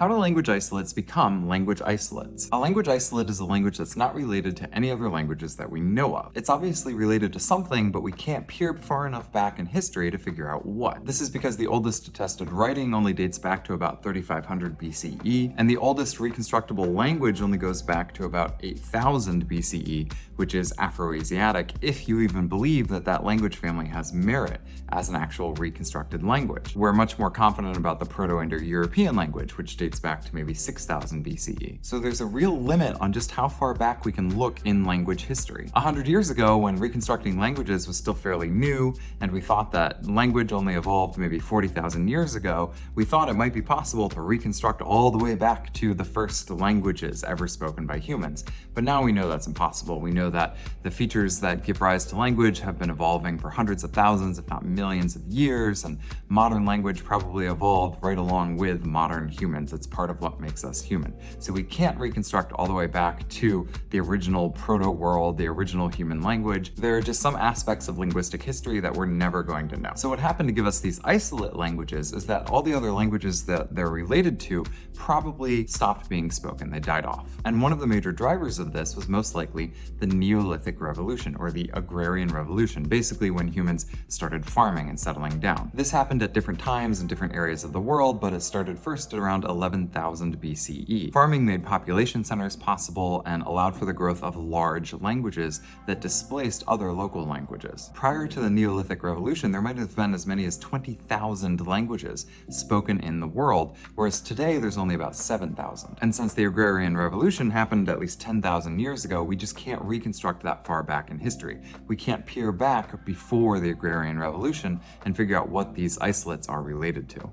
How do language isolates become language isolates? A language isolate is a language that's not related to any other languages that we know of. It's obviously related to something, but we can't peer far enough back in history to figure out what. This is because the oldest attested writing only dates back to about 3500 BCE, and the oldest reconstructible language only goes back to about 8000 BCE, which is Afroasiatic, if you even believe that that language family has merit as an actual reconstructed language. We're much more confident about the Proto-Indo-European language, which dates back to maybe 6000 BCE. So there's a real limit on just how far back we can look in language history. 100 years ago, when reconstructing languages was still fairly new, and we thought that language only evolved maybe 40,000 years ago, we thought it might be possible to reconstruct all the way back to the first languages ever spoken by humans. But now we know that's impossible. We know that the features that give rise to language have been evolving for hundreds of thousands, if not millions of years, and modern language probably evolved right along with modern humans. It's part of what makes us human. So we can't reconstruct all the way back to the original proto-world, the original human language. There are just some aspects of linguistic history that we're never going to know. So what happened to give us these isolate languages is that all the other languages that they're related to probably stopped being spoken. They died off. And one of the major drivers of this was most likely the Neolithic Revolution, or the Agrarian Revolution, basically when humans started farming and settling down. This happened at different times in different areas of the world, but it started first at around 11,000 BCE. Farming made population centers possible and allowed for the growth of large languages that displaced other local languages. Prior to the Neolithic Revolution, there might have been as many as 20,000 languages spoken in the world, whereas today there's only about 7,000. And since the Agrarian Revolution happened at least 10,000 years ago, we just can't reconstruct that far back in history. We can't peer back before the Agrarian Revolution and figure out what these isolates are related to.